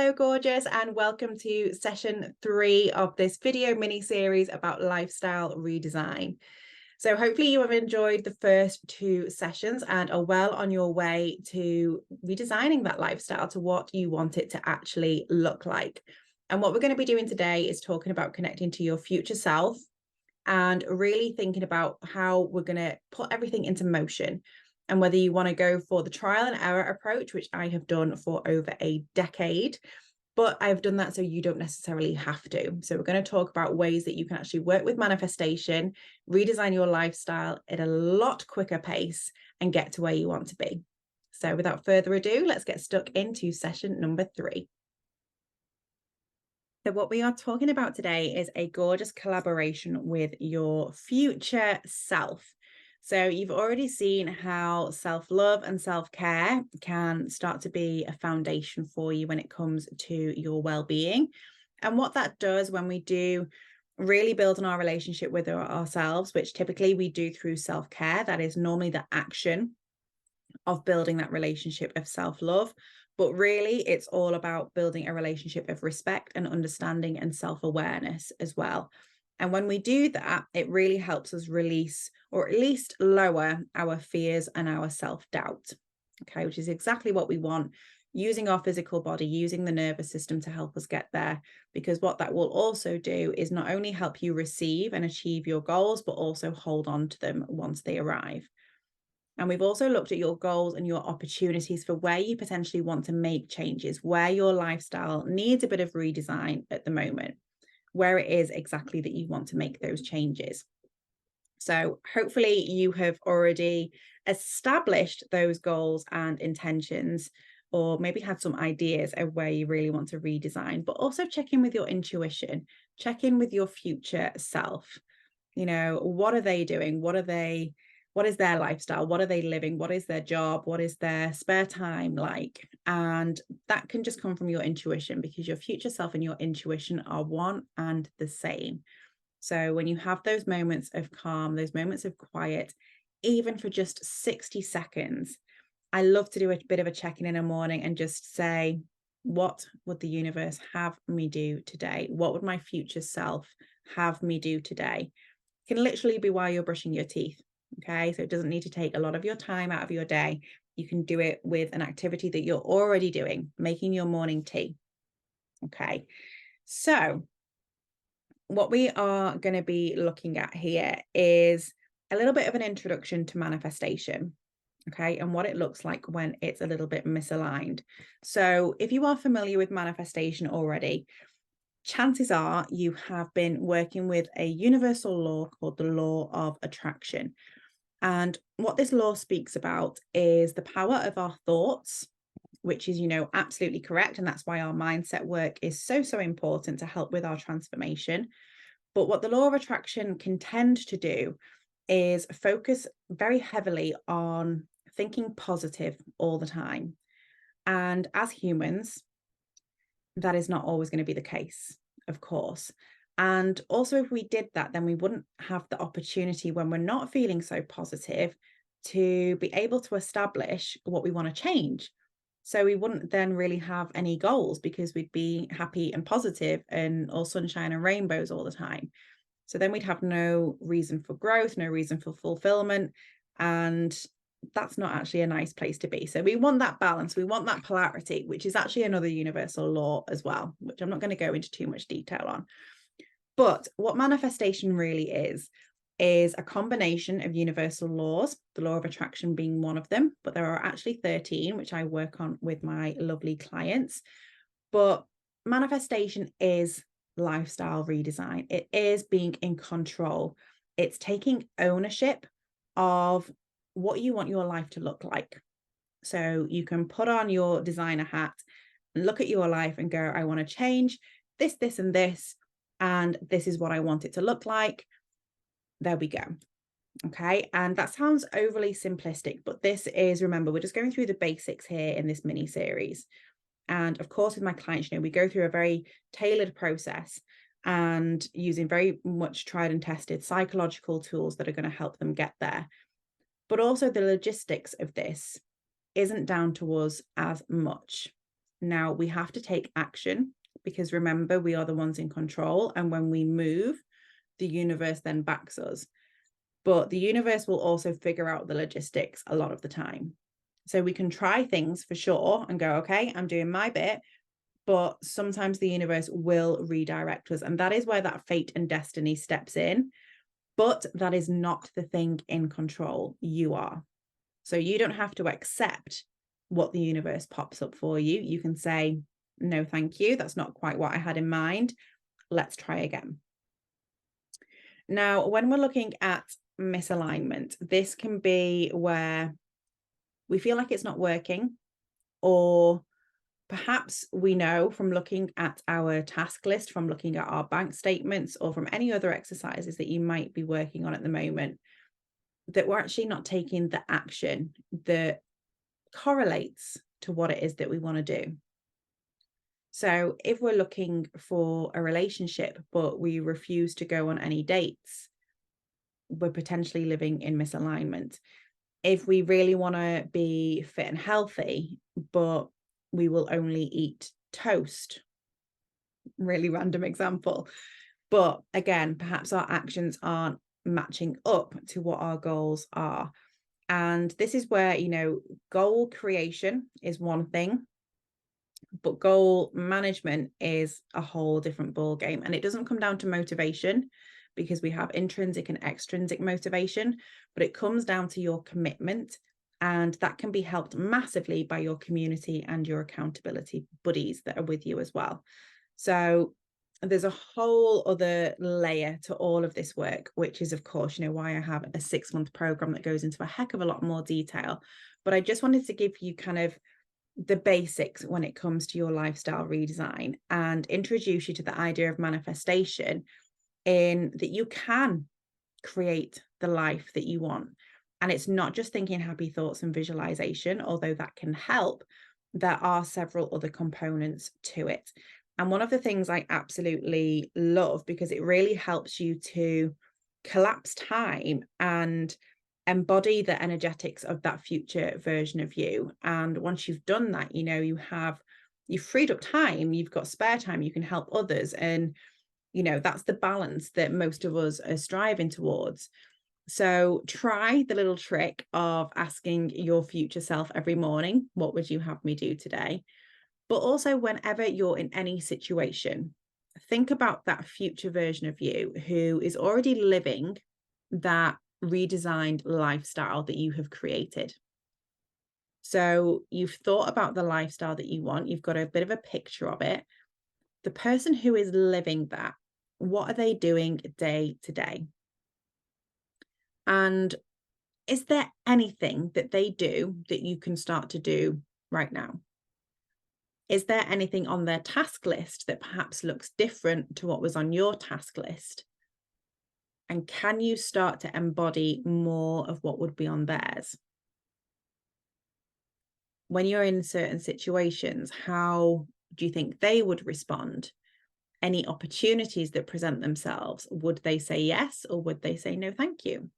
Hello, gorgeous, and welcome to session 3 of this video mini-series about lifestyle redesign. So hopefully you have enjoyed the first 2 sessions and are well on your way to redesigning that lifestyle to what you want it to actually look like. And what we're going to be doing today is talking about connecting to your future self and really thinking about how we're going to put everything into motion. And whether you want to go for the trial and error approach, which I have done for over a decade, but I've done that so you don't necessarily have to. So we're going to talk about ways that you can actually work with manifestation, redesign your lifestyle at a lot quicker pace and get to where you want to be. So without further ado, let's get stuck into session number 3. So what we are talking about today is a gorgeous collaboration with your future self. So you've already seen how self-love and self-care can start to be a foundation for you when it comes to your well-being. And what that does when we do really build on our relationship with ourselves, which typically we do through self-care, that is normally the action of building that relationship of self-love. But really, it's all about building a relationship of respect and understanding and self-awareness as well. And when we do that, it really helps us release or at least lower our fears and our self-doubt, okay, which is exactly what we want, using our physical body, using the nervous system to help us get there. Because what that will also do is not only help you receive and achieve your goals, but also hold on to them once they arrive. And we've also looked at your goals and your opportunities for where you potentially want to make changes, where your lifestyle needs a bit of redesign at the moment, where it is exactly that you want to make those changes. So hopefully you have already established those goals and intentions, or maybe had some ideas of where you really want to redesign, but also check in with your intuition, check in with your future self. You know, what are they doing? What is their lifestyle? What are they living? What is their job? What is their spare time like? And that can just come from your intuition, because your future self and your intuition are one and the same. So when you have those moments of calm, those moments of quiet, even for just 60 seconds, I love to do a bit of a check-in in the morning and just say, what would the universe have me do today? What would my future self have me do today? It can literally be while you're brushing your teeth. Okay, so it doesn't need to take a lot of your time out of your day. You can do it with an activity that you're already doing, making your morning tea. Okay, so what we are going to be looking at here is a little bit of an introduction to manifestation. Okay, and what it looks like when it's a little bit misaligned. So if you are familiar with manifestation already, chances are you have been working with a universal law called the law of attraction. And what this law speaks about is the power of our thoughts, which is, absolutely correct. And that's why our mindset work is so, so important to help with our transformation. But what the law of attraction can tend to do is focus very heavily on thinking positive all the time. And as humans, that is not always going to be the case, of course. And also, if we did that, then we wouldn't have the opportunity when we're not feeling so positive to be able to establish what we want to change. So we wouldn't then really have any goals, because we'd be happy and positive and all sunshine and rainbows all the time. So then we'd have no reason for growth, no reason for fulfillment. And that's not actually a nice place to be. So we want that balance. We want that polarity, which is actually another universal law as well, which I'm not going to go into too much detail on. But what manifestation really is a combination of universal laws, the law of attraction being one of them, but there are actually 13, which I work on with my lovely clients. But manifestation is lifestyle redesign. It is being in control. It's taking ownership of what you want your life to look like. So you can put on your designer hat and look at your life and go, I want to change this, this, and this. And this is what I want it to look like. There we go. Okay. And that sounds overly simplistic, but this is, remember, we're just going through the basics here in this mini series. And of course, with my clients, we go through a very tailored process and using very much tried and tested psychological tools that are going to help them get there. But also the logistics of this isn't down to us as much. Now, we have to take action because remember, we are the ones in control. And when we move, the universe then backs us. But the universe will also figure out the logistics a lot of the time. So we can try things for sure and go, okay, I'm doing my bit. But sometimes the universe will redirect us. And that is where that fate and destiny steps in. But that is not the thing in control. You are. So you don't have to accept what the universe pops up for you. You can say, no, thank you. That's not quite what I had in mind. Let's try again. Now, when we're looking at misalignment, this can be where we feel like it's not working, or perhaps we know from looking at our task list, from looking at our bank statements, or from any other exercises that you might be working on at the moment, that we're actually not taking the action that correlates to what it is that we want to do. So if we're looking for a relationship, but we refuse to go on any dates, we're potentially living in misalignment. If we really want to be fit and healthy, but we will only eat toast, really random example. But again, perhaps our actions aren't matching up to what our goals are. And this is where, goal creation is one thing, but goal management is a whole different ball game. And it doesn't come down to motivation, because we have intrinsic and extrinsic motivation, but it comes down to your commitment. And that can be helped massively by your community and your accountability buddies that are with you as well. So there's a whole other layer to all of this work, which is, of course, why I have a 6-month program that goes into a heck of a lot more detail. But I just wanted to give you kind of the basics when it comes to your lifestyle redesign and introduce you to the idea of manifestation, in that you can create the life that you want. And it's not just thinking happy thoughts and visualization, although that can help. There are several other components to it. And one of the things I absolutely love, because it really helps you to collapse time and embody the energetics of that future version of you. And once you've done that, you've freed up time, you've got spare time, you can help others. And that's the balance that most of us are striving towards. So try the little trick of asking your future self every morning, what would you have me do today? But also, whenever you're in any situation, think about that future version of you who is already living that redesigned lifestyle that you have created. So you've thought about the lifestyle that you want, you've got a bit of a picture of it. The person who is living that, what are they doing day to day? And is there anything that they do that you can start to do right now? Is there anything on their task list that perhaps looks different to what was on your task list? And can you start to embody more of what would be on theirs? When you're in certain situations, how do you think they would respond? Any opportunities that present themselves, would they say yes, or would they say no, thank you?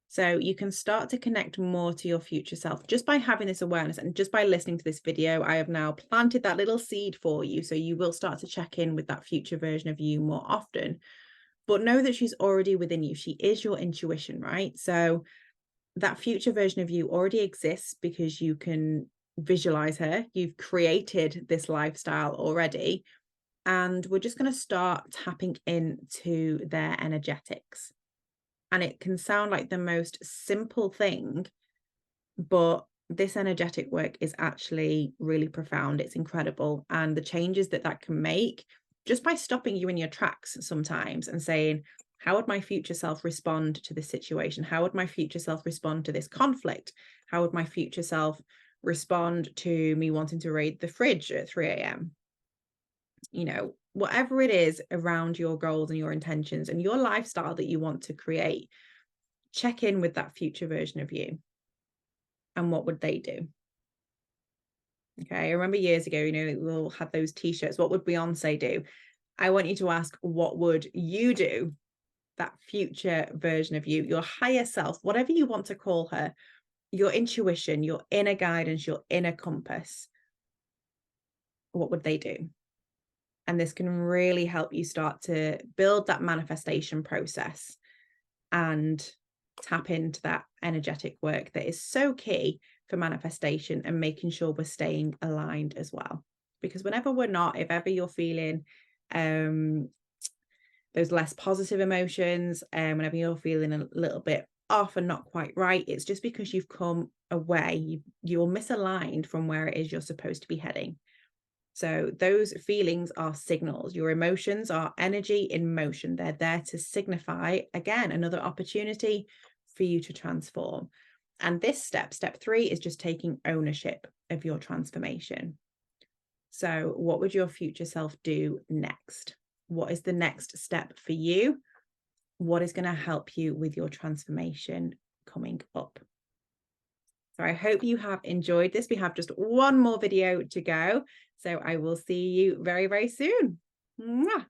So you can start to connect more to your future self just by having this awareness, and just by listening to this video. I have now planted that little seed for you. So you will start to check in with that future version of you more often, but know that she's already within you. She is your intuition, right? So that future version of you already exists because you can visualize her. You've created this lifestyle already. And we're just going to start tapping into their energetics. And it can sound like the most simple thing, but this energetic work is actually really profound. It's incredible. And the changes that can make, just by stopping you in your tracks sometimes and saying, how would my future self respond to this situation? How would my future self respond to this conflict? How would my future self respond to me wanting to raid the fridge at 3 a.m.? Whatever it is around your goals and your intentions and your lifestyle that you want to create, check in with that future version of you. And what would they do? Okay, I remember years ago, we all had those t-shirts. What would Beyonce do? I want you to ask, what would you do? That future version of you, your higher self, whatever you want to call her, your intuition, your inner guidance, your inner compass. what would they do? And this can really help you start to build that manifestation process and tap into that energetic work that is so key for manifestation and making sure we're staying aligned as well. Because whenever we're not, if ever you're feeling those less positive emotions, and whenever you're feeling a little bit off and not quite right, it's just because you've come away, you're misaligned from where it is you're supposed to be heading. So those feelings are signals. Your emotions are energy in motion. They're there to signify, again, another opportunity for you to transform. And this step 3, is just taking ownership of your transformation. So what would your future self do next? What is the next step for you? What is going to help you with your transformation coming up? So I hope you have enjoyed this. We have just one more video to go. So I will see you very, very soon. Mwah.